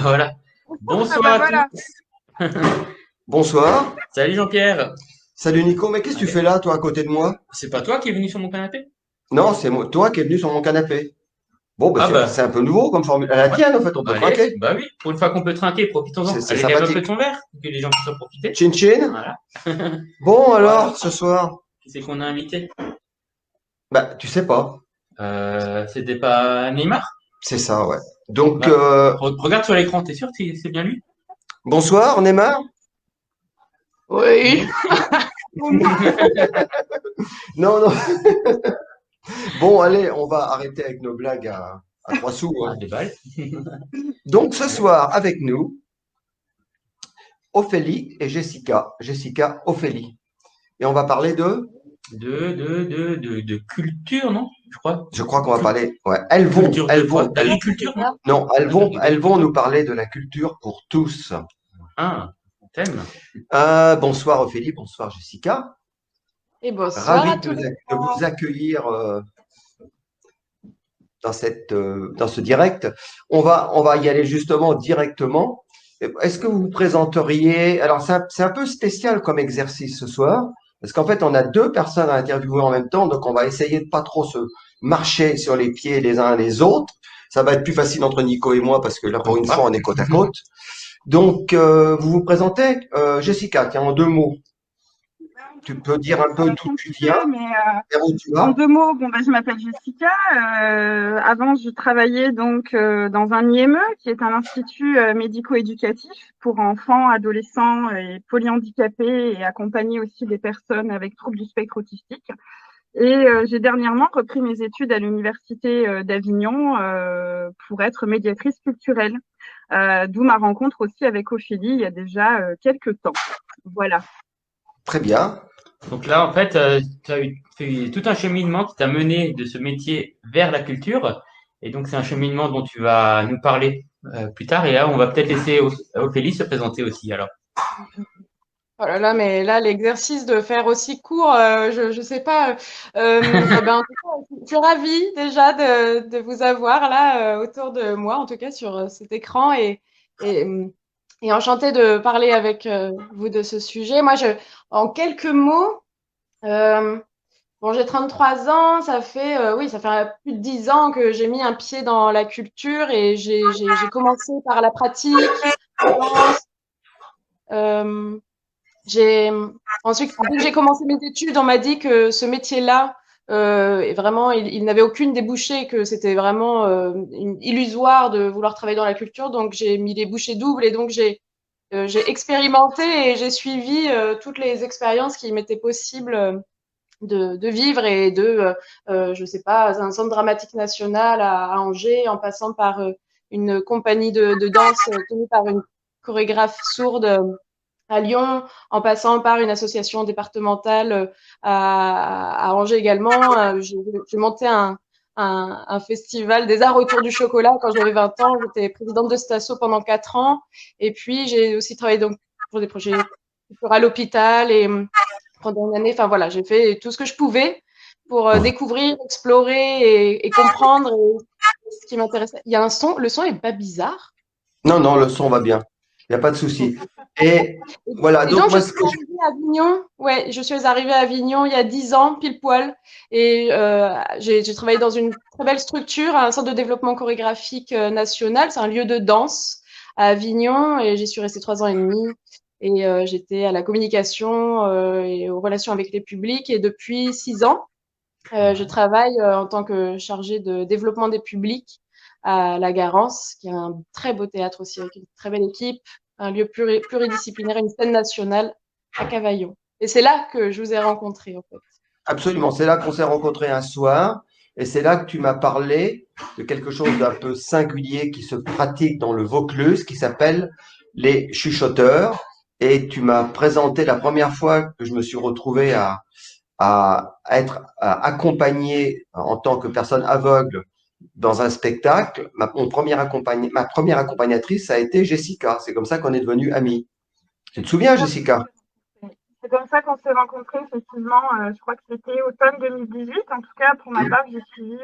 Voilà. Ah Bonsoir bah à voilà. tous. Bonsoir. Salut Jean-Pierre. Salut Nico, mais qu'est-ce que tu Allez. fais là, toi, à côté de moi? C'est pas toi qui es venu sur mon canapé? Non, c'est toi qui es venu sur mon canapé. Bon, bah, Ah c'est bah, un peu nouveau comme formule. À la ouais. tienne, en fait, on peut Allez, trinquer. bah oui, pour une fois qu'on peut trinquer, profitons-en. C'est Allez, lève un peu sympathique. ton verre, que les gens puissent en profiter. Chin chin. Voilà. Bon, alors, Alors, ce soir? qui c'est qu'on a invité? Bah, tu sais pas. C'était pas Neymar? C'est ça, ouais. Donc, Bah, regarde sur l'écran, t'es sûr que c'est bien lui? bonsoir, on est marre? Oui. Non, non. Bon, allez, on va arrêter avec nos blagues à 3 sous, Ah, hein. des balles. Donc, ce Allez. soir, avec nous, Ophélie et Jessica. Jessica, Ophélie. Et on va parler de. De culture, non? Je crois. Je crois qu'on va parler. Ouais, elles vont, Culture de elles quoi? vont, elles. D'agriculture, non? Non, elles vont D'agriculture? nous parler de la culture pour tous. Ah, thème. Bonsoir Ophélie, bonsoir Jessica. Et bonsoir à Ravi tous les de vous accueillir dans ce direct. On va y aller justement directement. Est-ce que vous vous présenteriez? Alors, c'est un peu spécial comme exercice ce soir, parce qu'en fait, on a deux personnes à interviewer en même temps, donc on va essayer de pas trop se marcher sur les pieds les uns les autres. Ça va être plus facile entre Nico et moi, parce que là, pour une fois, Pourquoi? on est côte à côte. Donc, vous vous présentez, Jessica, tiens, en 2 mots. Tu peux dire un ça peu va d'où être un tu petit viens, peu, mais vers où tu en vas. 2 mots, bon, bah, je m'appelle Jessica. Avant, je travaillais donc dans un IME, qui est un institut médico-éducatif pour enfants, adolescents et polyhandicapés et accompagner aussi des personnes avec troubles du spectre autistique. Et j'ai dernièrement repris mes études à l'université d'Avignon pour être médiatrice culturelle, d'où ma rencontre aussi avec Ophélie il y a déjà quelques temps. Voilà. Très bien. Donc là, en fait, tu as fait tout un cheminement qui t'a mené de ce métier vers la culture. Et donc, c'est un cheminement dont tu vas nous parler plus tard. Et là, on va peut-être laisser Ophélie se présenter aussi. Alors, Oh là là, mais là, l'exercice de faire aussi court, je sais pas. Eh ben, en tout cas, je suis ravie déjà de vous avoir là autour de moi, en tout cas sur cet écran, et, et enchantée de parler avec vous de ce sujet. Moi, en quelques mots, euh, bon, j'ai 33 ans, ça fait oui, ça fait plus de 10 ans que j'ai mis un pied dans la culture et j'ai commencé par la pratique, la danse. euh, j'ai ensuite, dès que j'ai commencé mes études, on m'a dit que ce métier-là, vraiment, il n'avait aucune débouchée, que c'était vraiment illusoire de vouloir travailler dans la culture. Donc, j'ai mis les bouchées doubles et donc j'ai expérimenté et j'ai suivi toutes les expériences qui m'étaient possibles de vivre et je sais pas, un centre dramatique national à Angers, en passant par une compagnie de danse tenue par une chorégraphe sourde à Lyon, en passant par une association départementale à Angers également. J'ai monté un festival des arts autour du chocolat quand j'avais 20 ans. J'étais présidente de Stasso pendant 4 ans. Et puis, j'ai aussi travaillé donc pour des projets à l'hôpital et pendant une année. Enfin voilà, j'ai fait tout ce que je pouvais pour découvrir, explorer et comprendre ce qui m'intéressait. Il y a un son, le son est pas bizarre. Non, non, le son va bien. Il n'y a pas de souci. Et voilà, Et donc donc, je moi, suis arrivée à Avignon. Ouais, je suis arrivée à Avignon il y a 10 ans, pile poil. Et j'ai travaillé dans une très belle structure, un centre de développement chorégraphique national. C'est un lieu de danse à Avignon. Et j'y suis restée 3 ans et demi. Et j'étais à la communication et aux relations avec les publics. Et depuis 6 ans, je travaille en tant que chargée de développement des publics à la Garance, qui est un très beau théâtre aussi, avec une très belle équipe, un lieu pluridisciplinaire, une scène nationale à Cavaillon. Et c'est là que je vous ai rencontré, en fait. absolument, c'est là qu'on s'est rencontrés un soir, et c'est là que tu m'as parlé de quelque chose d'un peu singulier qui se pratique dans le Vaucluse, qui s'appelle les chuchoteurs, et tu m'as présenté la première fois que je me suis retrouvé à être accompagné en tant que personne aveugle dans un spectacle. Ma première accompagnatrice, ça a été Jessica. C'est comme ça qu'on est devenus amis. Tu te souviens, Jessica? C'est comme ça qu'on s'est rencontrés, effectivement. Je crois que c'était automne 2018. En tout cas, pour ma part, j'ai suivi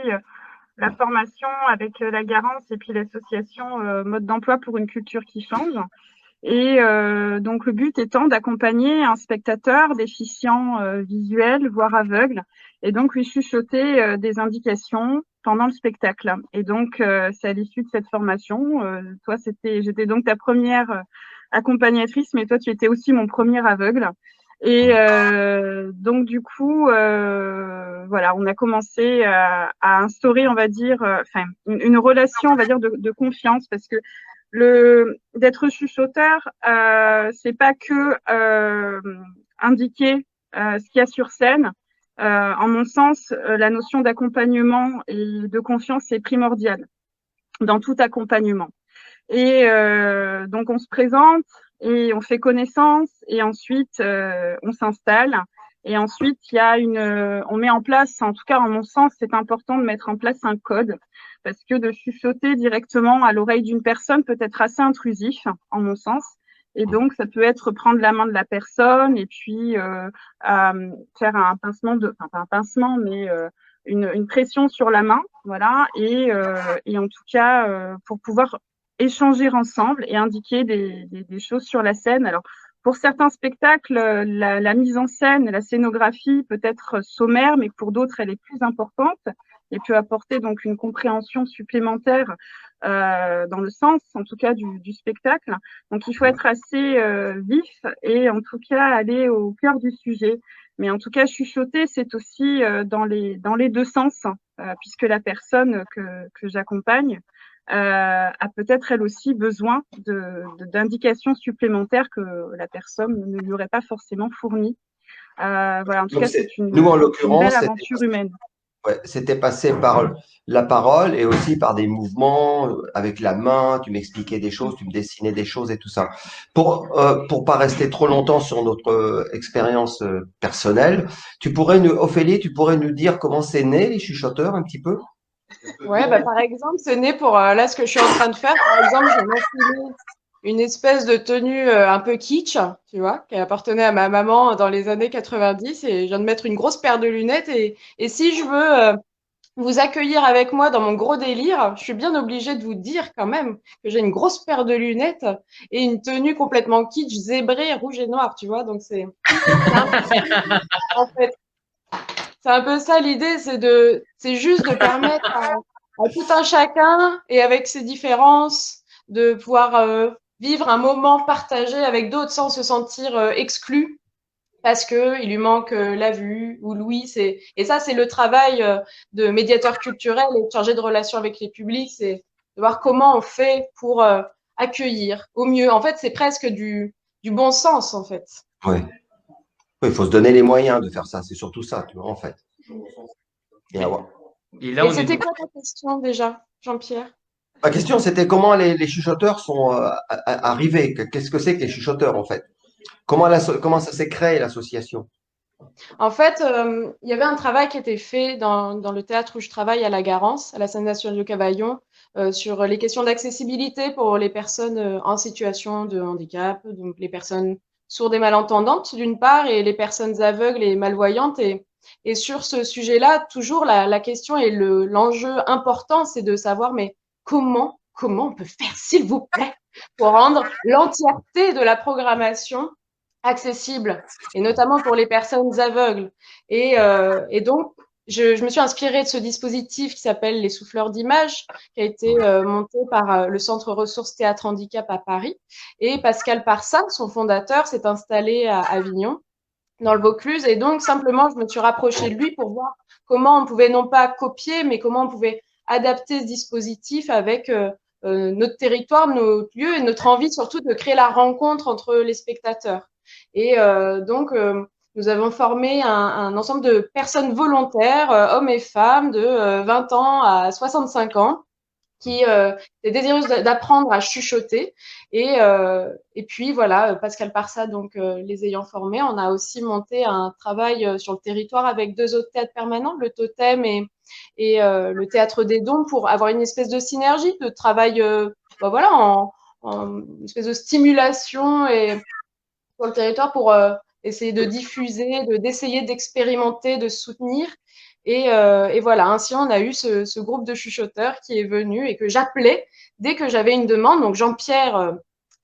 la formation avec la Garance et puis l'association Mode d'emploi pour une culture qui change. Et donc le but étant d'accompagner un spectateur déficient visuel, voire aveugle, et donc lui chuchoter des indications pendant le spectacle. Et donc c'est à l'issue de cette formation, toi j'étais donc ta première accompagnatrice, mais toi tu étais aussi mon premier aveugle. Et donc du coup, voilà, on a commencé à instaurer, on va dire, enfin une relation, on va dire, de confiance, parce que d'être chuchoteur, c'est pas que indiquer ce qu'il y a sur scène. En mon sens, la notion d'accompagnement et de confiance est primordiale dans tout accompagnement. Et donc on se présente et on fait connaissance et ensuite on s'installe. Et ensuite, on met en place, en tout cas, en mon sens, c'est important de mettre en place un code parce que de chuchoter directement à l'oreille d'une personne peut être assez intrusif, en mon sens. Et donc, ça peut être prendre la main de la personne et puis faire un pincement enfin pas un pincement, mais une pression sur la main, voilà. Et en tout cas, pour pouvoir échanger ensemble et indiquer des choses sur la scène. Alors, pour certains spectacles, la mise en scène, la scénographie peut être sommaire, mais pour d'autres, elle est plus importante et peut apporter donc une compréhension supplémentaire dans le sens, en tout cas, du spectacle. Donc, il faut être assez vif et en tout cas aller au cœur du sujet. Mais en tout cas, chuchoter, c'est aussi dans les deux sens, puisque la personne que j'accompagne a peut-être elle aussi besoin d'indications supplémentaires que la personne ne lui aurait pas forcément fournies. Voilà, en tout Donc, cas, c'est nous, en une belle l'occurrence, aventure humaine. ouais, c'était passé par la parole et aussi par des mouvements avec la main. Tu m'expliquais des choses, tu me dessinais des choses et tout ça. Pour pas rester trop longtemps sur notre expérience personnelle, Ophélie, tu pourrais nous dire comment c'est né les chuchoteurs un petit peu? Ouais, bah, par exemple, c'est né pour là ce que je suis en train de faire. Par exemple, j'ai enfilé une espèce de tenue un peu kitsch, tu vois, qui appartenait à ma maman dans les années 90 et je viens de mettre une grosse paire de lunettes et si je veux vous accueillir avec moi dans mon gros délire, je suis bien obligée de vous dire quand même que j'ai une grosse paire de lunettes et une tenue complètement kitsch, zébrée, rouge et noir, tu vois, donc c'est un peu en fait. C'est un peu ça l'idée, c'est juste de permettre à tout un chacun et avec ses différences de pouvoir vivre un moment partagé avec d'autres sans se sentir exclu parce que il lui manque la vue ou l'ouïe. Et ça, c'est le travail de médiateur culturel et de chargé de relations avec les publics, c'est de voir comment on fait pour accueillir au mieux. En fait, c'est presque du bon sens, en fait. Ouais. Oui, il faut se donner les moyens de faire ça. C'est surtout ça, tu vois, en fait. Et avoir- Et là, Et on est c'était donc. quoi ta question déjà, Jean-Pierre? Ma question, c'était comment les chuchoteurs sont arrivés? Qu'est-ce que c'est que les chuchoteurs, en fait? Comment ça s'est créé, l'association? En fait, il y avait un travail qui était fait dans le théâtre où je travaille à la Garance, à la scène nationale du Cavaillon, sur les questions d'accessibilité pour les personnes en situation de handicap, donc les personnes sourdes et malentendantes d'une part, et les personnes aveugles et malvoyantes. Et sur ce sujet-là, toujours la question et l'enjeu important, c'est de savoir, mais comment on peut faire, s'il vous plaît, pour rendre l'entièreté de la programmation accessible, et notamment pour les personnes aveugles. Et donc, je me suis inspirée de ce dispositif qui s'appelle les souffleurs d'images, qui a été monté par le Centre Ressources Théâtre Handicap à Paris. Et Pascal Parsat, son fondateur, s'est installé à Avignon, dans le Vaucluse. Et donc, simplement, je me suis rapprochée de lui pour voir comment on pouvait non pas copier, mais comment on pouvait adapter ce dispositif avec notre territoire, notre lieu et notre envie surtout de créer la rencontre entre les spectateurs. Et donc, nous avons formé un ensemble de personnes volontaires, hommes et femmes de 20 ans à 65 ans, qui est désireuse d'apprendre à chuchoter. Et puis voilà, Pascal Parsat, donc les ayant formés, on a aussi monté un travail sur le territoire avec deux autres théâtres permanents, le Totem et le Théâtre des Dons, pour avoir une espèce de synergie, de travail voilà, en une espèce de stimulation et sur le territoire pour essayer de diffuser, d'essayer d'expérimenter, de soutenir. Et voilà, ainsi on a eu ce groupe de chuchoteurs qui est venu et que j'appelais dès que j'avais une demande. Donc Jean-Pierre,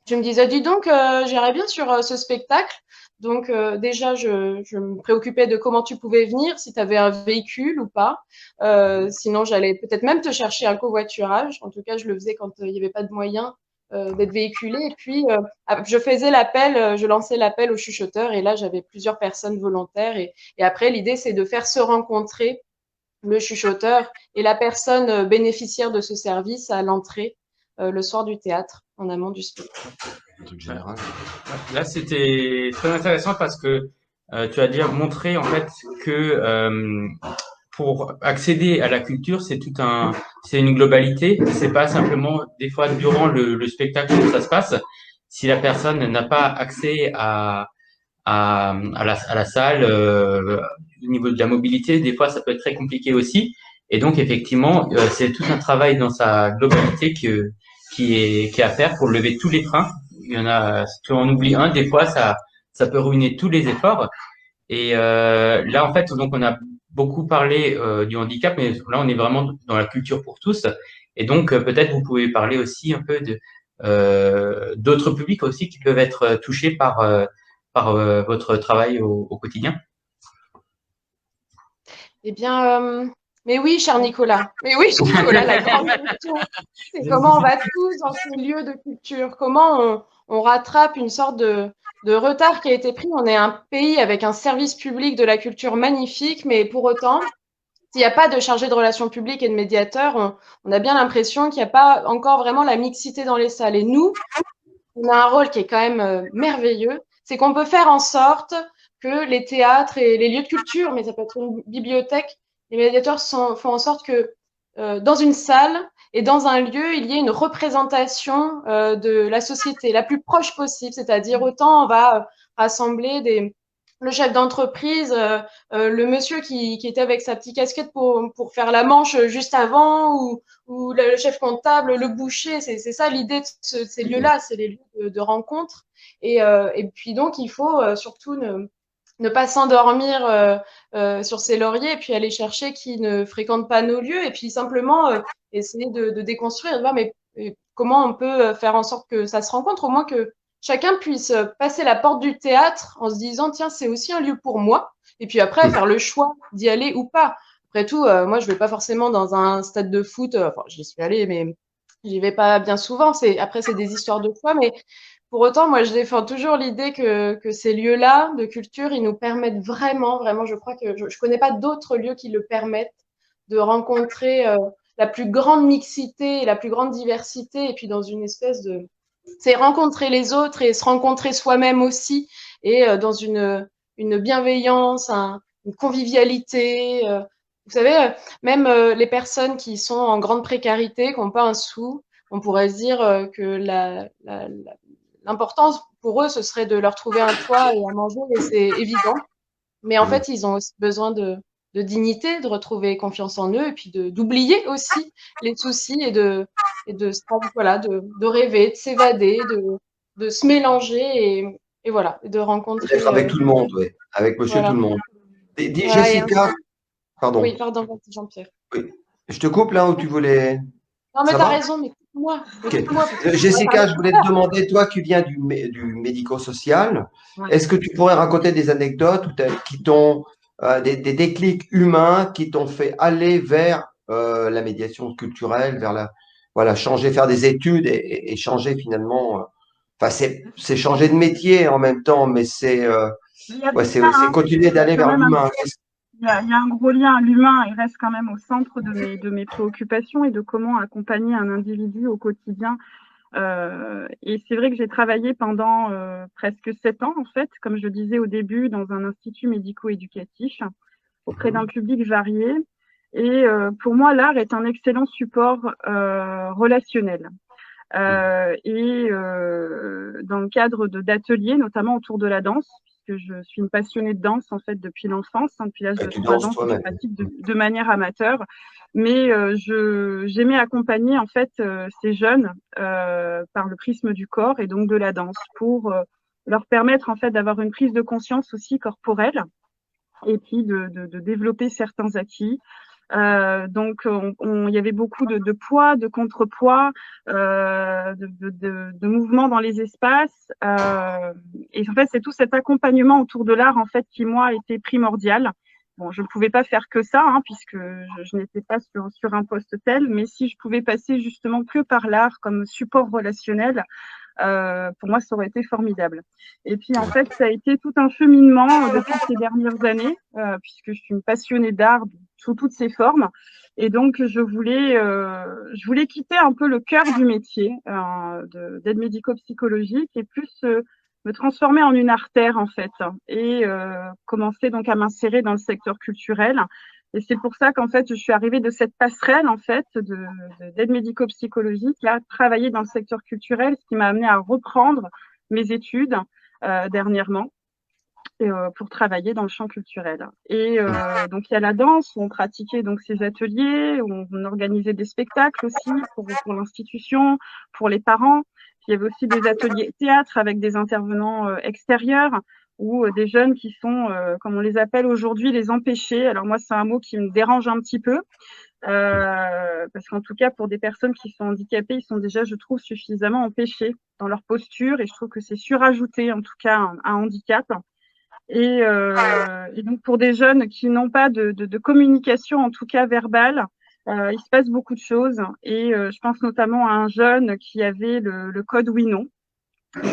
je me disais, dis donc, j'irais bien sur ce spectacle. Donc déjà, je me préoccupais de comment tu pouvais venir, si tu avais un véhicule ou pas. Sinon, j'allais peut-être même te chercher un covoiturage. En tout cas, je le faisais quand il n'y avait pas de moyen d'être véhiculé. Et puis, je faisais l'appel, je lançais l'appel aux chuchoteurs. Et là, j'avais plusieurs personnes volontaires. Et après, l'idée, c'est de faire se rencontrer le chuchoteur et la personne bénéficiaire de ce service à l'entrée le soir du théâtre, en amont du spectacle. En truc général. Là, c'était très intéressant parce que tu as déjà montré en fait que pour accéder à la culture, c'est une globalité. C'est pas simplement des fois durant le spectacle où ça se passe. Si la personne n'a pas accès à la salle, au niveau de la mobilité, des fois ça peut être très compliqué aussi. Et donc effectivement, c'est tout un travail dans sa globalité qui est à faire pour lever tous les freins. Il y en a, si tu en oublies un, des fois ça peut ruiner tous les efforts. Et là en fait, donc on a beaucoup parlé du handicap, mais là on est vraiment dans la culture pour tous. Et donc peut-être vous pouvez parler aussi un peu de d'autres publics aussi qui peuvent être touchés par votre travail au quotidien. Eh bien, mais oui, cher Nicolas. Mais oui, cher Nicolas, la grande question, c'est comment on va tous dans ces lieux de culture, comment on rattrape une sorte de retard qui a été pris. On est un pays avec un service public de la culture magnifique, mais pour autant, s'il n'y a pas de chargé de relations publiques et de médiateur, on a bien l'impression qu'il n'y a pas encore vraiment la mixité dans les salles. Et nous, on a un rôle qui est quand même merveilleux, c'est qu'on peut faire en sorte que les théâtres et les lieux de culture, mais ça peut être une bibliothèque, les médiateurs font en sorte que dans une salle et dans un lieu, il y ait une représentation de la société la plus proche possible, c'est-à-dire autant on va rassembler le chef d'entreprise, le monsieur qui était avec sa petite casquette pour faire la manche juste avant, ou le chef comptable, le boucher. C'est ça l'idée de ces lieux-là, c'est les lieux de rencontre. Et puis donc, il faut surtout ne pas s'endormir sur ses lauriers et puis aller chercher qui ne fréquente pas nos lieux et puis simplement essayer de déconstruire, de voir mais comment on peut faire en sorte que ça se rencontre, au moins que chacun puisse passer la porte du théâtre en se disant tiens, c'est aussi un lieu pour moi, et puis après faire le choix d'y aller ou pas. Après tout, moi je vais pas forcément dans un stade de foot, enfin j'y suis allée mais j'y vais pas bien souvent, après c'est des histoires de choix, mais pour autant, moi, je défends toujours l'idée que ces lieux-là de culture, ils nous permettent vraiment, vraiment, je crois que je connais pas d'autres lieux qui le permettent de rencontrer la plus grande mixité et la plus grande diversité, et puis dans une espèce de, c'est rencontrer les autres et se rencontrer soi-même aussi, et dans une bienveillance, une convivialité. Vous savez, même les personnes qui sont en grande précarité, qui n'ont pas un sou, on pourrait se dire que l'importance pour eux, ce serait de leur trouver un toit et à manger, et c'est évident. Mais en fait, ils ont aussi besoin de dignité, de retrouver confiance en eux, et puis d'oublier aussi les soucis voilà, de rêver, de s'évader, de se mélanger et voilà, de rencontrer. D'être avec tout le monde, oui, avec monsieur Voilà. tout le monde. Dis Voilà, Jessica, pardon. oui, pardon, vas-y, Jean-Pierre. Oui. Je te coupe là où tu voulais. Non, mais Ça t'as va? raison, mais écoute-moi. Ok. Écoute-moi, parce que Jessica, je voulais te demander, toi qui viens du médico-social, Ouais. est-ce que tu pourrais raconter des anecdotes qui t'ont des déclics humains qui t'ont fait aller vers la médiation culturelle, vers voilà, changer, faire des études et changer finalement. Enfin, c'est changer de métier en même temps, mais Il y a ouais, tout ça, c'est hein. continuer Il y a d'aller quand vers même l'humain. il y a un gros lien. L'humain, il reste quand même au centre de mes préoccupations et de comment accompagner un individu au quotidien. Et c'est vrai que j'ai travaillé pendant presque 7 ans, en fait, comme je le disais au début, dans un institut médico-éducatif auprès d'un public varié. Et pour moi, l'art est un excellent support relationnel. Dans le cadre d'ateliers, notamment autour de la danse, puisque je suis une passionnée de danse en fait depuis l'enfance, depuis l'âge de Tu 3 danses ans que je toi-même. pratique de manière amateur. Mais j'aimais accompagner en fait ces jeunes par le prisme du corps et donc de la danse pour leur permettre en fait d'avoir une prise de conscience aussi corporelle et puis de développer certains acquis. Donc, il y avait beaucoup de poids, de contrepoids, de mouvements dans les espaces. Et en fait, c'est tout cet accompagnement autour de l'art, en fait, qui, moi, était primordial. Bon, je ne pouvais pas faire que ça, hein, puisque je n'étais pas sur un poste tel, mais si je pouvais passer justement que par l'art comme support relationnel, pour moi, ça aurait été formidable. Et puis, en fait, ça a été tout un cheminement depuis ces dernières années, puisque je suis une passionnée d'art sous toutes ses formes. Et donc, je voulais quitter un peu le cœur du métier d'aide médico-psychologique et plus me transformer en une artère, en fait, et commencer donc à m'insérer dans le secteur culturel. Et c'est pour ça qu'en fait, je suis arrivée de cette passerelle, en fait, d'aide médico-psychologique à travailler dans le secteur culturel, ce qui m'a amené à reprendre mes études dernièrement pour travailler dans le champ culturel. Et donc, il y a la danse, où on pratiquait donc ces ateliers, où on organisait des spectacles aussi pour l'institution, pour les parents. Puis, il y avait aussi des ateliers théâtre avec des intervenants extérieurs ou des jeunes qui sont, comme on les appelle aujourd'hui, les empêchés. Alors moi, c'est un mot qui me dérange un petit peu, parce qu'en tout cas, pour des personnes qui sont handicapées, ils sont déjà, je trouve, suffisamment empêchés dans leur posture, et je trouve que c'est surajouté, en tout cas, un handicap. Et donc, pour des jeunes qui n'ont pas de communication, en tout cas verbale, il se passe beaucoup de choses. Et je pense notamment à un jeune qui avait le code oui-non,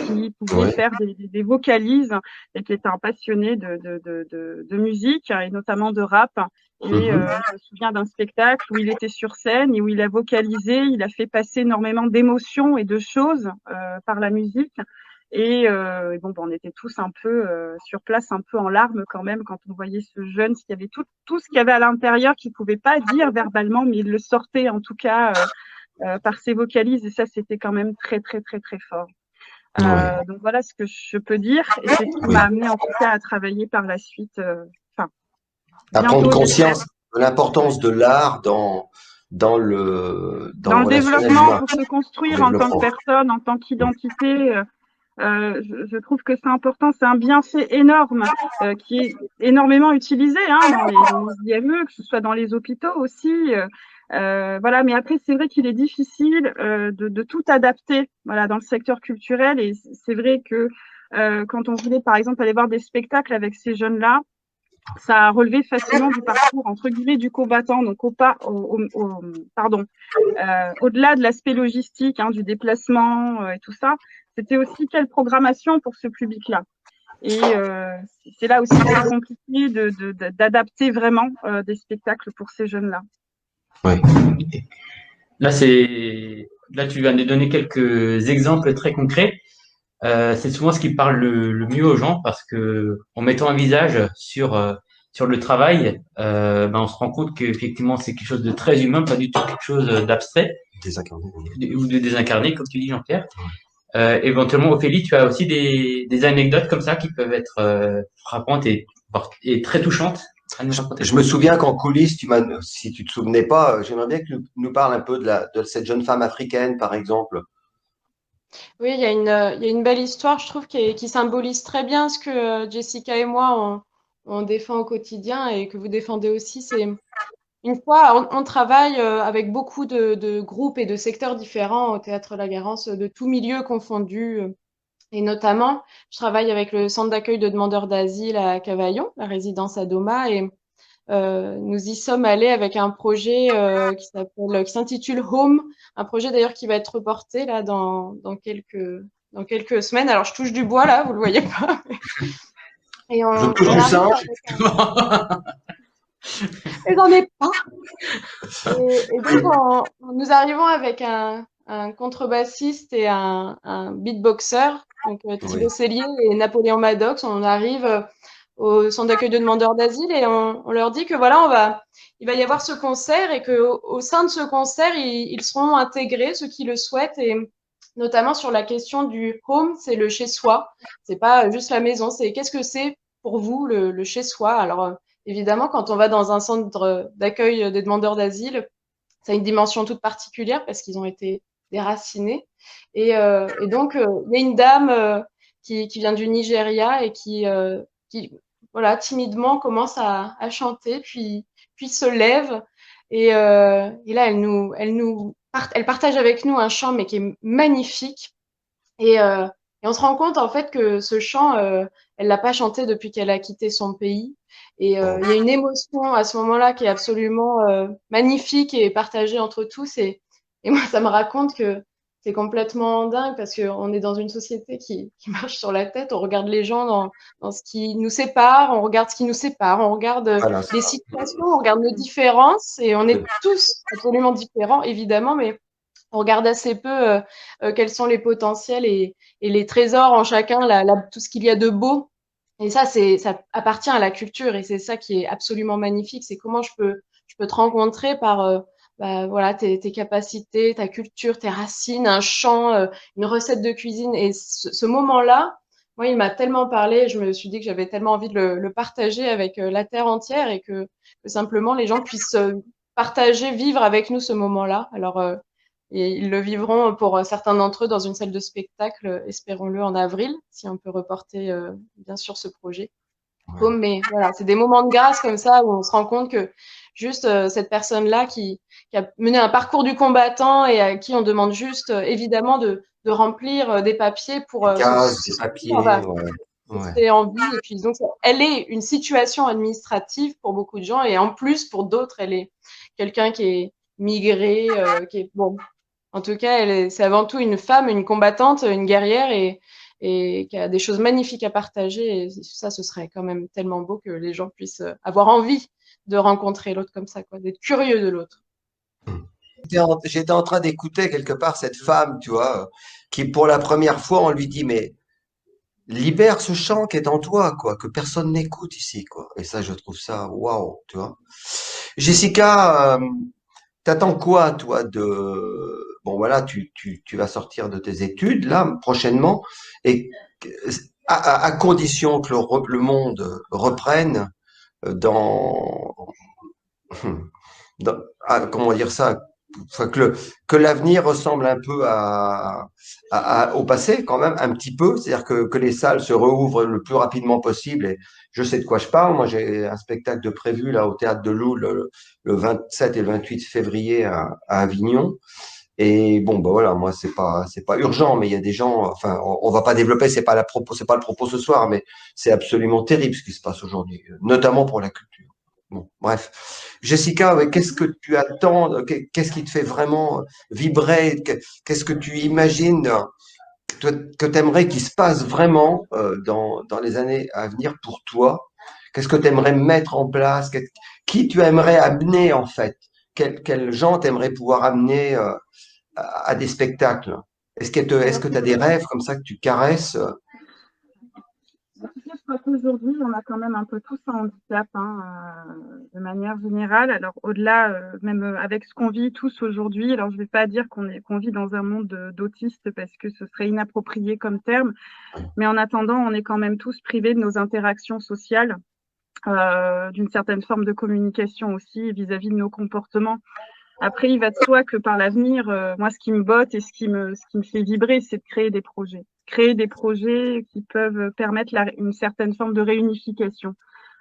qui pouvait faire des vocalises et qui était un passionné de musique et notamment de rap. Et je me souviens d'un spectacle où il était sur scène et où il a vocalisé, il a fait passer énormément d'émotions et de choses par la musique. Et bon, on était tous un peu sur place, un peu en larmes quand même, quand on voyait ce jeune, qu'il y avait tout ce qu'il y avait à l'intérieur qu'il ne pouvait pas dire verbalement, mais il le sortait en tout cas par ses vocalises. Et ça, c'était quand même très, très, très, très fort. Donc voilà ce que je peux dire, et c'est ce qui m'a amené en tout cas à travailler par la suite. À prendre conscience de l'importance de l'art dans le développement pour se construire en tant que personne, en tant qu'identité. Je trouve que c'est important, c'est un bienfait énorme qui est énormément utilisé dans les IME, que ce soit dans les hôpitaux aussi. Voilà, mais après, c'est vrai qu'il est difficile de tout adapter dans le secteur culturel. Et c'est vrai que quand on voulait, par exemple, aller voir des spectacles avec ces jeunes-là, ça a relevé facilement du parcours, entre guillemets, du combattant, donc au-delà de l'aspect logistique, du déplacement et tout ça. C'était aussi quelle programmation pour ce public-là. Et c'est là aussi que c'est compliqué d'adapter vraiment des spectacles pour ces jeunes-là. Ouais. Là, tu viens de donner quelques exemples très concrets. C'est souvent ce qui parle le mieux aux gens, parce que en mettant un visage sur le travail, on se rend compte qu'effectivement c'est quelque chose de très humain, pas du tout quelque chose d'abstrait ou de désincarné, comme tu dis, Jean-Pierre. Éventuellement, Ophélie, tu as aussi des anecdotes comme ça qui peuvent être frappantes et très touchantes à nous raconter. Je me souviens qu'en coulisses, si tu te souvenais pas, j'aimerais bien que tu nous parles un peu de cette jeune femme africaine, par exemple. Oui, il y a une belle histoire, je trouve, qui symbolise très bien ce que Jessica et moi, on défend au quotidien et que vous défendez aussi. C'est une fois, on travaille avec beaucoup de groupes et de secteurs différents au Théâtre La Garance, de tous milieux confondus. Et notamment, je travaille avec le centre d'accueil de demandeurs d'asile à Cavaillon, la résidence Adoma, et nous y sommes allés avec un projet qui s'intitule Home, un projet d'ailleurs qui va être reporté là dans quelques semaines. Alors je touche du bois là, vous le voyez pas. Et je touche du singe. Et j'en ai pas. Et donc nous arrivons avec un contrebassiste et un beatboxer, donc Thibaut Cellier et Napoléon Maddox. On arrive au centre d'accueil de demandeurs d'asile et on leur dit que voilà, il va y avoir ce concert et que au sein de ce concert, ils seront intégrés, ceux qui le souhaitent, et notamment sur la question du home, c'est le chez-soi. C'est pas juste la maison, c'est qu'est-ce que c'est pour vous le chez-soi. Alors évidemment, quand on va dans un centre d'accueil des demandeurs d'asile, ça a une dimension toute particulière parce qu'ils ont été déracinés. Et donc, il y a une dame qui vient du Nigeria et qui voilà, timidement commence à chanter, puis se lève. Et là, elle partage avec nous un chant, mais qui est magnifique. Et on se rend compte en fait que ce chant, elle l'a pas chanté depuis qu'elle a quitté son pays. Il y a une émotion à ce moment-là qui est absolument magnifique et partagée entre tous. Et moi, ça me raconte que c'est complètement dingue parce qu'on est dans une société qui marche sur la tête. On regarde les gens dans ce qui nous sépare, on regarde ce qui nous sépare, on regarde Voilà, c'est les ça. situations, on regarde nos différences et on est tous absolument différents, évidemment, mais on regarde assez peu quels sont les potentiels et les trésors en chacun, tout ce qu'il y a de beau. Et ça, ça appartient à la culture et c'est ça qui est absolument magnifique. C'est comment je peux te rencontrer par bah, voilà, tes capacités, ta culture, tes racines, un chant, une recette de cuisine. Et ce moment-là, moi, il m'a tellement parlé, je me suis dit que j'avais tellement envie de le partager avec la terre entière et que simplement les gens puissent partager, vivre avec nous ce moment-là. Alors, et ils le vivront pour certains d'entre eux dans une salle de spectacle, espérons-le, en avril, si on peut reporter bien sûr ce projet. Ouais. Mais voilà, c'est des moments de grâce comme ça où on se rend compte que juste cette personne-là qui a mené un parcours du combattant et à qui on demande juste évidemment de remplir des papiers pour Des cases, des papiers, ouais. Ouais. rester en vie. Et puis donc, elle est une situation administrative pour beaucoup de gens et en plus pour d'autres, elle est quelqu'un qui est migré, qui est bon. En tout cas, c'est avant tout une femme, une combattante, une guerrière et qui a des choses magnifiques à partager. Et ça, ce serait quand même tellement beau que les gens puissent avoir envie de rencontrer l'autre comme ça, quoi, d'être curieux de l'autre. J'étais en train d'écouter quelque part cette femme, tu vois, qui pour la première fois, on lui dit, mais libère ce chant qui est en toi, quoi, que personne n'écoute ici, quoi. Et ça, je trouve ça, waouh, tu vois. Jessica, t'attends quoi, toi, bon, voilà, tu vas sortir de tes études, là, prochainement, et à condition que le monde reprenne dans, comment dire ça, enfin, que l'avenir ressemble un peu au passé quand même, un petit peu, c'est-à-dire que les salles se rouvrent le plus rapidement possible. Et je sais de quoi je parle. Moi, j'ai un spectacle de prévu là au Théâtre de Loul le 27 et le 28 février à Avignon. Et bon, bah voilà, moi c'est pas urgent, mais il y a des gens. Enfin, on va pas développer, c'est pas le propos ce soir, mais c'est absolument terrible ce qui se passe aujourd'hui, notamment pour la culture. Bon, bref. Jessica, ouais, qu'est-ce que tu attends? Qu'est-ce qui te fait vraiment vibrer? Qu'est-ce que tu imagines que tu aimerais qu'il se passe vraiment dans les années à venir pour toi? Qu'est-ce que tu aimerais mettre en place? Qui tu aimerais amener en fait? Quels gens t'aimerais pouvoir amener à des spectacles? Est-ce que tu as des rêves comme ça que tu caresses? Je crois qu'aujourd'hui, on a quand même un peu tous un handicap, de manière générale. Alors, au-delà, même avec ce qu'on vit tous aujourd'hui, alors je ne vais pas dire qu'on vit dans un monde d'autistes parce que ce serait inapproprié comme terme, mais en attendant, on est quand même tous privés de nos interactions sociales, d'une certaine forme de communication aussi vis-à-vis de nos comportements. Après, il va de soi que par l'avenir, moi, ce qui me botte et ce qui me fait vibrer, c'est de créer des projets. Créer des projets qui peuvent permettre une certaine forme de réunification,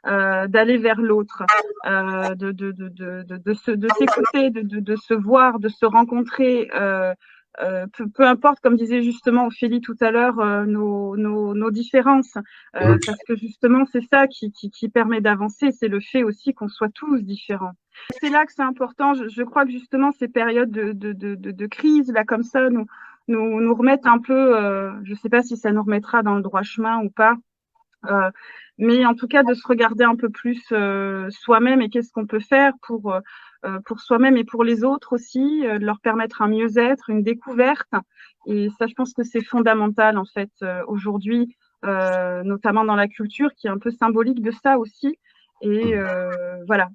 d'aller vers l'autre, de s'écouter, de se voir, de se rencontrer. Peu importe, comme disait justement Ophélie tout à l'heure, nos différences, parce que justement, c'est ça qui permet d'avancer, c'est le fait aussi qu'on soit tous différents. C'est là que c'est important. Je crois que justement ces périodes de crise là comme ça nous remettent un peu. Je ne sais pas si ça nous remettra dans le droit chemin ou pas, mais en tout cas de se regarder un peu plus soi-même et qu'est-ce qu'on peut faire pour soi-même et pour les autres aussi, de leur permettre un mieux-être, une découverte. Et ça, je pense que c'est fondamental en fait aujourd'hui, notamment dans la culture, qui est un peu symbolique de ça aussi. Et voilà,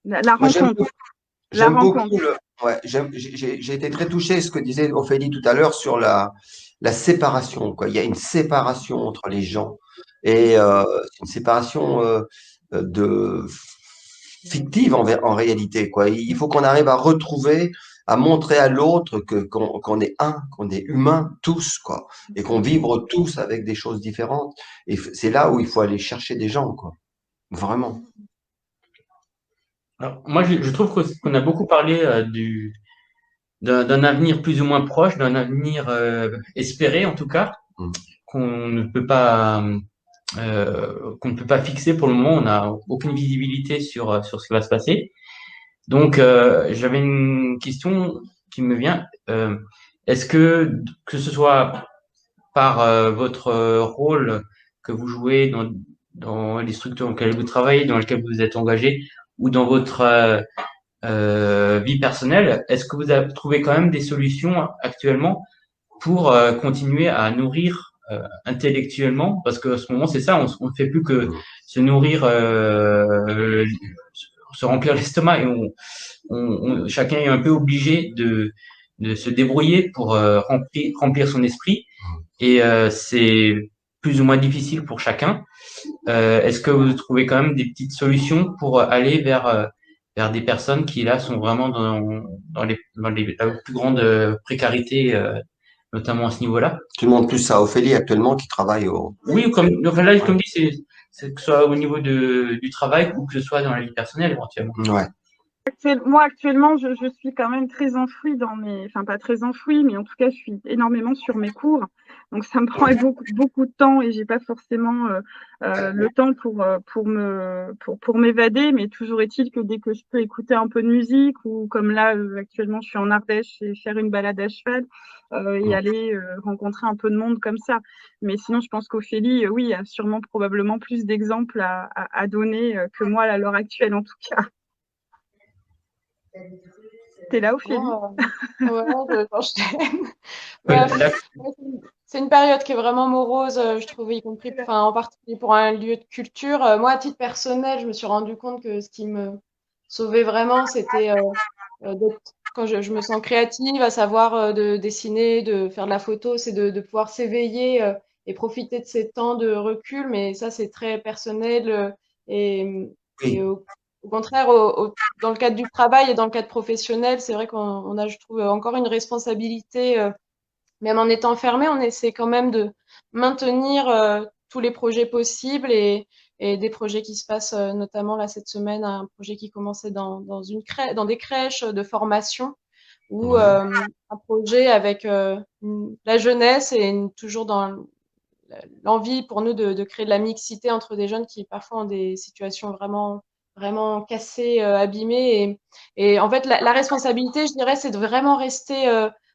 la Moi, rencontre. La j'aime rencontre. beaucoup ouais, j'ai été très touché ce que disait Ophélie tout à l'heure sur la séparation, quoi. Il y a une séparation entre les gens et c'est une séparation de fictive en réalité, quoi. Il faut qu'on arrive à retrouver, à montrer à l'autre qu'on est qu'on est humain tous, quoi, et qu'on vibre tous avec des choses différentes. Et c'est là où il faut aller chercher des gens, quoi. vraiment. Alors, moi, je trouve qu'on a beaucoup parlé d'un avenir plus ou moins proche, d'un avenir espéré en tout cas, Mm. qu'on ne peut pas qu'on ne peut pas fixer pour le moment. On n'a aucune visibilité sur ce qui va se passer. Donc, j'avais une question qui me vient. Est-ce que ce soit par votre rôle que vous jouez dans les structures dans lesquelles vous travaillez, dans lesquelles vous êtes engagé, ou dans votre vie personnelle, est-ce que vous avez trouvé quand même des solutions actuellement pour continuer à nourrir intellectuellement? Parce qu'à ce moment, c'est ça, on ne fait plus que Mm. se nourrir, se remplir l'estomac, et chacun est un peu obligé de se débrouiller pour remplir son esprit, et c'est plus ou moins difficile pour chacun. Est-ce que vous trouvez quand même des petites solutions pour aller vers des personnes qui là sont vraiment la plus grande précarité, notamment à ce niveau-là? Tu demandes plus à Ophélie actuellement qui travaille au. Oui, enfin là, comme dit, c'est que ce soit au niveau du travail ou que ce soit dans la vie personnelle éventuellement. Ouais. Moi, actuellement, je suis quand même très enfouie enfin, pas très enfouie, mais en tout cas, je suis énormément sur mes cours. Donc, ça me prend beaucoup de temps et j'ai pas forcément le temps pour m'évader. Mais toujours est-il que dès que je peux écouter un peu de musique ou comme là, actuellement, je suis en Ardèche et faire une balade à cheval et aller rencontrer un peu de monde comme ça. Mais sinon, je pense qu'Ophélie, oui, a sûrement probablement plus d'exemples à donner que moi à l'heure actuelle, en tout cas. T'es là, Ophélie? Ouais, je t'aime. Bref, c'est une période qui est vraiment morose, je trouve, y compris, enfin, en particulier pour un lieu de culture. Moi, à titre personnel, je me suis rendu compte que ce qui me sauvait vraiment, c'était quand je me sens créative, à savoir de dessiner, de faire de la photo, c'est de pouvoir s'éveiller et profiter de ces temps de recul. Mais ça, c'est très personnel et Oui. au contraire, dans le cadre du travail et dans le cadre professionnel, c'est vrai qu'on a, je trouve, encore une responsabilité. Même en étant fermé, on essaie quand même de maintenir tous les projets possibles et des projets qui se passent, notamment là cette semaine, un projet qui commençait dans des crèches de formation ou Ouais. un projet avec la jeunesse et toujours dans l'envie pour nous de créer de la mixité entre des jeunes qui parfois ont des situations vraiment cassées, abîmées. Et en fait, la responsabilité, je dirais, c'est de vraiment rester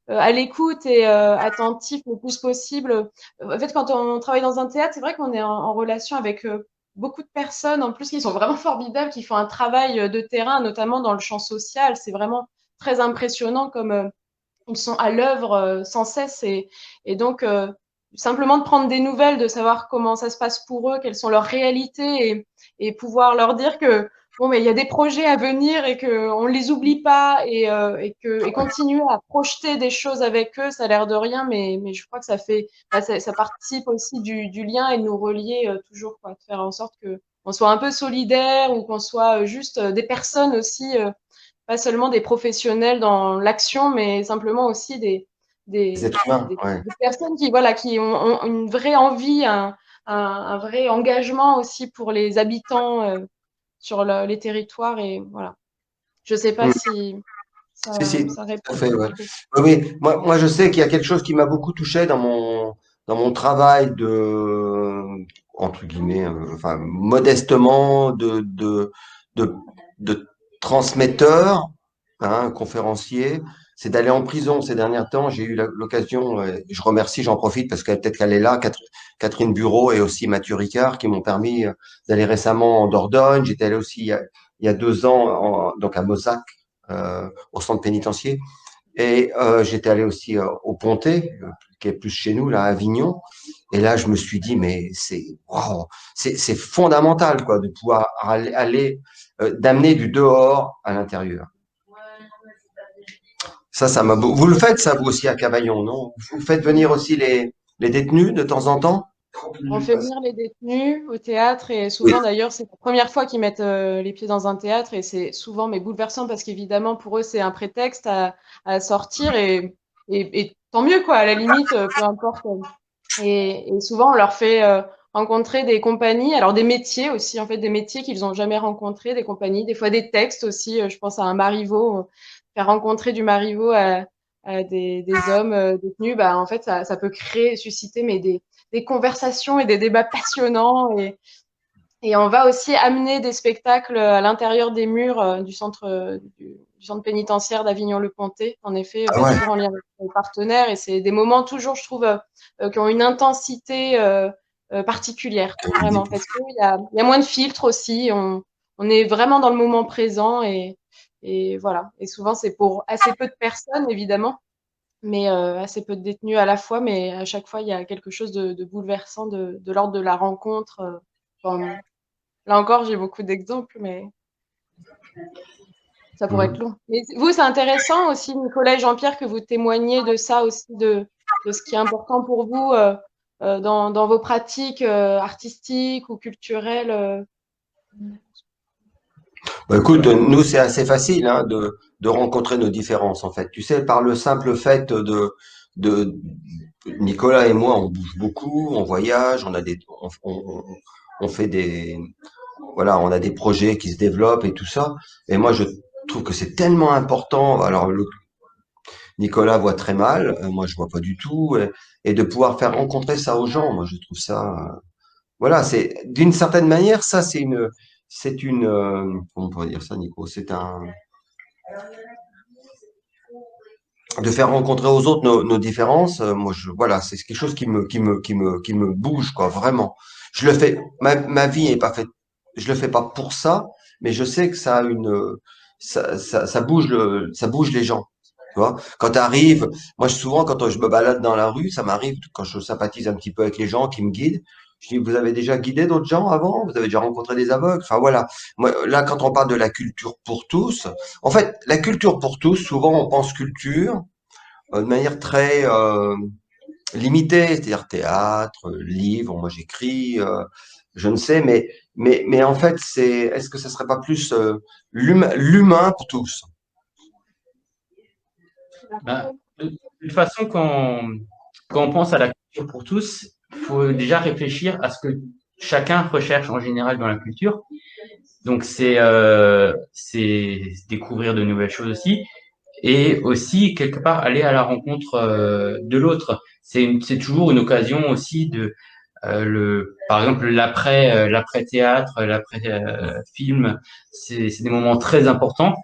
à l'écoute et attentif le plus possible. En fait, quand on travaille dans un théâtre, c'est vrai qu'on est en relation avec beaucoup de personnes, en plus, qui sont vraiment formidables, qui font un travail de terrain, notamment dans le champ social. C'est vraiment très impressionnant comme ils sont à l'œuvre sans cesse. Et donc, simplement de prendre des nouvelles, de savoir comment ça se passe pour eux, quelles sont leurs réalités et pouvoir leur dire que bon, mais il y a des projets à venir et qu'on ne les oublie pas et continuer à projeter des choses avec eux, ça a l'air de rien, mais je crois que ça participe aussi du lien et de nous relier toujours, quoi, de faire en sorte que on soit un peu solidaire ou qu'on soit juste des personnes aussi, pas seulement des professionnels dans l'action, mais simplement aussi Les êtres humains, ouais. des personnes qui, voilà, qui ont une vraie envie, un vrai engagement aussi pour les habitants sur les territoires. Et voilà. Je ne sais pas Mm. si Si, si, ça tout à répond. fait, ouais. Oui, oui. Moi, je sais qu'il y a quelque chose qui m'a beaucoup touché dans mon travail entre guillemets, enfin, modestement, de, de transmetteur, hein, conférencier, c'est d'aller en prison. Ces derniers temps, j'ai eu l'occasion, je remercie, j'en profite parce qu'elle peut-être qu'elle est là, Catherine Bureau et aussi Mathieu Ricard, qui m'ont permis d'aller récemment en Dordogne. J'étais allé aussi il y a 2 ans, donc à Mozac, au centre pénitentiaire. Et j'étais allé aussi au Pontet, qui est plus chez nous, là, à Avignon. Et là, je me suis dit, mais wow, c'est fondamental, quoi, de pouvoir d'amener du dehors à l'intérieur. Ça m'a. Vous le faites, ça, vous aussi, à Cavaillon, non? Vous faites venir aussi les détenus de temps en temps? On fait venir les détenus au théâtre et Oui. souvent d'ailleurs c'est la première fois qu'ils mettent les pieds dans un théâtre et c'est souvent mais bouleversant parce qu'évidemment pour eux c'est un prétexte à sortir et tant mieux quoi à la limite peu importe. Et souvent on leur fait rencontrer des compagnies, alors des métiers aussi, en fait, des métiers qu'ils n'ont jamais rencontrés, des compagnies, des fois des textes aussi. Je pense à un Marivaux, faire rencontrer du Marivaux à des hommes détenus, bah, en fait, ça peut créer, susciter mais des conversations et des débats passionnants. Et on va aussi amener des spectacles à l'intérieur des murs du centre pénitentiaire d'Avignon-le-Pontet. En effet, Ah bah, ouais. toujours en lien avec les partenaires. Et c'est des moments toujours, je trouve, qui ont une intensité particulière, vraiment, parce qu'il y a moins de filtres aussi. On est vraiment dans le moment présent et voilà. Et souvent, c'est pour assez peu de personnes, évidemment, mais assez peu de détenus à la fois. Mais à chaque fois, il y a quelque chose de bouleversant de l'ordre de la rencontre. Enfin, là encore, j'ai beaucoup d'exemples, mais ça pourrait être Mhm. long. Mais vous, c'est intéressant aussi, Nicolas et Jean-Pierre, que vous témoigniez de ça aussi, de ce qui est important pour vous dans vos pratiques artistiques ou culturelles. Bah, écoute, nous, c'est assez facile hein, de rencontrer nos différences, en fait. Tu sais, par le simple fait de Nicolas et moi, on bouge beaucoup, on voyage, on fait des, voilà, on a des projets qui se développent et tout ça. Et moi, je trouve que c'est tellement important. Alors, Nicolas voit très mal, moi, je vois pas du tout, et de pouvoir faire rencontrer ça aux gens, moi, je trouve ça, voilà, c'est d'une certaine manière, ça, c'est une, comment on pourrait dire ça, Nico? C'est un, de faire rencontrer aux autres nos différences. Moi, voilà, c'est quelque chose qui me bouge, quoi, vraiment. Je le fais, ma vie est pas faite, je le fais pas pour ça, mais je sais que ça a ça bouge les gens. Tu vois, quand tu arrives, moi, souvent, quand je me balade dans la rue, ça m'arrive, quand je sympathise un petit peu avec les gens qui me guident, je dis, vous avez déjà guidé d'autres gens avant? Vous avez déjà rencontré des aveugles? Enfin, voilà. Moi, là, quand on parle de la culture pour tous, en fait, la culture pour tous, souvent, on pense culture, de manière très limitée, c'est-à-dire théâtre, livre, moi j'écris, je ne sais, mais en fait, est-ce que ça serait pas plus l'humain pour tous? Ben, de toute façon, quand on pense à la culture pour tous, il faut déjà réfléchir à ce que chacun recherche en général dans la culture. Donc c'est découvrir de nouvelles choses aussi, et aussi quelque part aller à la rencontre de l'autre. C'est toujours une occasion aussi de par exemple l'après théâtre, l'après film, c'est des moments très importants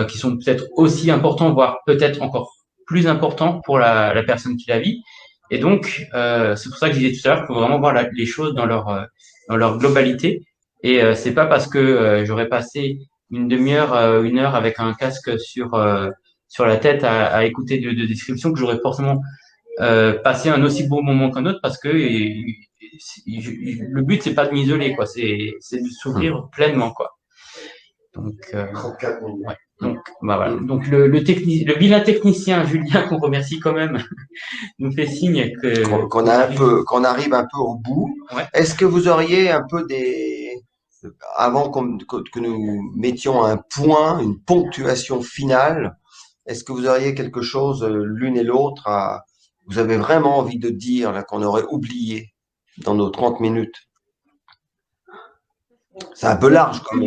qui sont peut-être aussi importants, voire peut-être encore plus importants pour la personne qui la vit. Et donc c'est pour ça que je disais tout à l'heure qu'il faut vraiment voir les choses dans leur globalité. Et c'est pas parce que j'aurais passé une demi-heure, une heure avec un casque sur la tête à écouter de descriptions que j'aurais forcément passer un aussi beau moment qu'un autre, parce que le but c'est pas de m'isoler, quoi, c'est de s'ouvrir pleinement, quoi. Donc ouais. Donc bah voilà. Donc le vilain technicien Julien, qu'on remercie quand même, nous fait signe que Qu'on arrive un peu au bout. ouais. Est-ce que vous auriez un peu avant que nous mettions un point, une ponctuation finale, est-ce que vous auriez quelque chose l'une et l'autre vous avez vraiment envie de dire là qu'on aurait oublié dans nos 30 minutes? C'est un peu large comme,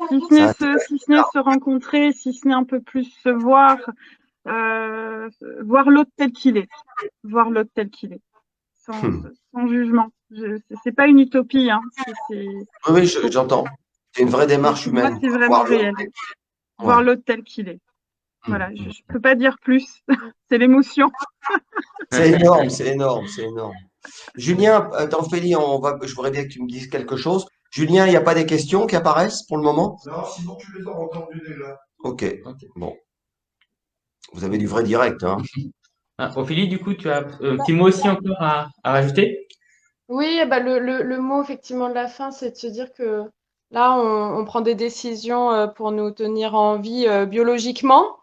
Si ce n'est se rencontrer, si ce n'est un peu plus se voir, voir l'autre tel qu'il est, voir l'autre tel qu'il est, sans jugement. C'est pas une utopie, hein. Oui, oui, j'entends. C'est une vraie démarche Pour moi, humaine, c'est quoi. vraiment Voir l'autre. réel. Ouais. Voir l'autre tel qu'il est. Voilà, je peux pas dire plus. C'est l'émotion. C'est énorme, c'est énorme, c'est énorme. Julien, Ophélie, je voudrais bien que tu me dises quelque chose. Julien, il n'y a pas des questions qui apparaissent pour le moment? Non, sinon tu les as entendus déjà. Ok, bon. Vous avez du vrai direct, hein? Ah, Ophélie, du coup, tu as un petit mot aussi encore à rajouter? Oui, bah le mot effectivement de la fin, c'est de se dire que là, on prend des décisions pour nous tenir en vie biologiquement.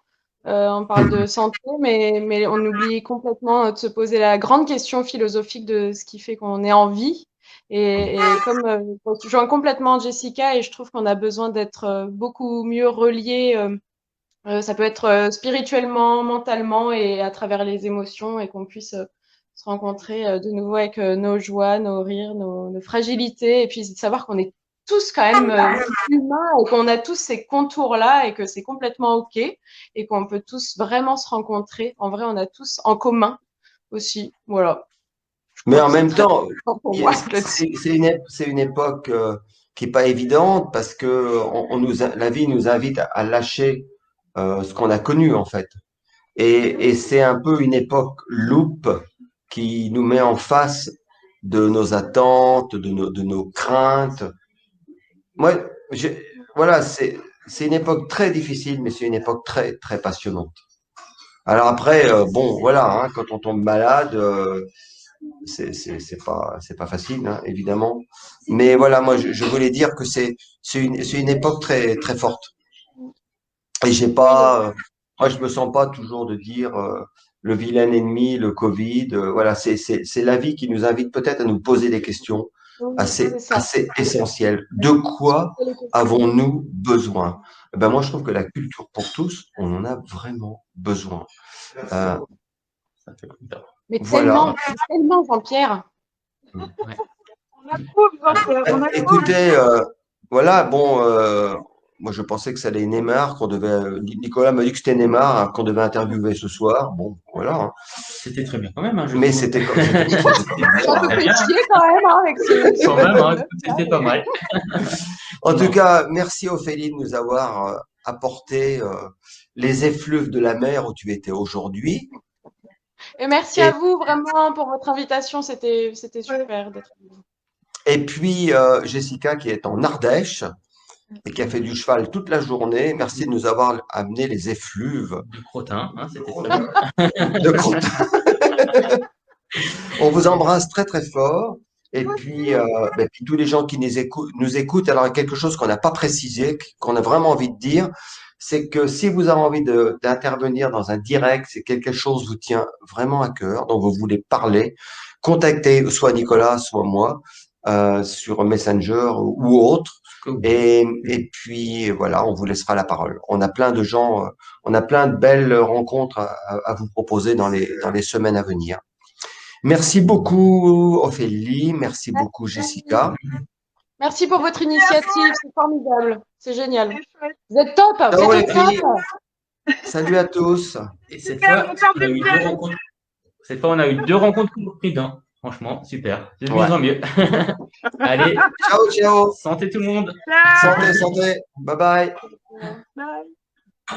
On parle de santé, mais on oublie complètement de se poser la grande question philosophique de ce qui fait qu'on est en vie. Et comme je rejoins complètement Jessica et je trouve qu'on a besoin d'être beaucoup mieux reliés. Ça peut être spirituellement, mentalement et à travers les émotions et qu'on puisse se rencontrer de nouveau avec nos joies, nos rires, nos fragilités, et puis de savoir qu'on est tous quand même humains et qu'on a tous ces contours-là et que c'est complètement OK et qu'on peut tous vraiment se rencontrer. En vrai, on a tous en commun aussi. Voilà. Mais en même temps, Pour moi, c'est une époque qui est pas évidente parce que la vie nous invite à lâcher ce qu'on a connu en fait. Et c'est un peu une époque loupe qui nous met en face de nos attentes, de nos craintes. Moi, voilà, c'est une époque très difficile, mais c'est une époque très très passionnante. Alors après, bon, voilà, hein, quand on tombe malade, c'est pas facile, hein, évidemment. Mais voilà, moi, je voulais dire que c'est une époque très très forte. Et j'ai pas, moi, je me sens pas toujours de dire le vilain ennemi, le Covid. Voilà, c'est la vie qui nous invite peut-être à nous poser des questions c'est ça. assez essentielles. De quoi avons-nous besoin? Eh ben moi, je trouve que la culture pour tous, on en a vraiment besoin. Ça fait longtemps. Mais Voilà. tellement, Jean-Pierre. On approuve, Jean-Pierre, on approuve. Écoutez, voilà, bon, moi je pensais que ça allait Neymar, qu'on devait. Nicolas m'a dit que c'était Neymar hein, qu'on devait interviewer ce soir. Bon, voilà. Hein. C'était très bien quand même. Hein, je Mais trouve. c'était Ça te fait chier quand même hein, avec ce. Quand même, hein, c'était pas mal. En tout cas, merci Ophélie de nous avoir apporté les effluves de la mer où tu étais aujourd'hui. Et merci à vous vraiment pour votre invitation. C'était super d'être là. Et puis Jessica qui est en Ardèche et qui a fait du cheval toute la journée. Merci de nous avoir amené les effluves. De crottin, hein, c'était très bien. De crottin. On vous embrasse très très fort. Et puis, puis tous les gens qui nous écoutent, alors il y a quelque chose qu'on n'a pas précisé, qu'on a vraiment envie de dire, c'est que si vous avez envie d'intervenir dans un direct, c'est quelque chose qui vous tient vraiment à cœur, dont vous voulez parler, contactez soit Nicolas, soit moi sur Messenger ou autre. Et puis voilà, on vous laissera la parole. On a plein de gens, on a plein de belles rencontres à vous proposer dans les semaines à venir. Merci beaucoup Ophélie, merci beaucoup Jessica. Merci pour votre initiative, c'est formidable, c'est génial. Vous êtes top, vous êtes top. Salut à tous. Et cette fois, on a eu deux rencontres comprises, hein. Franchement, super. C'est de mieux en mieux. Allez. Ciao, ciao. Santé tout le monde. Ciao. Santé, santé. Bye bye. Bye.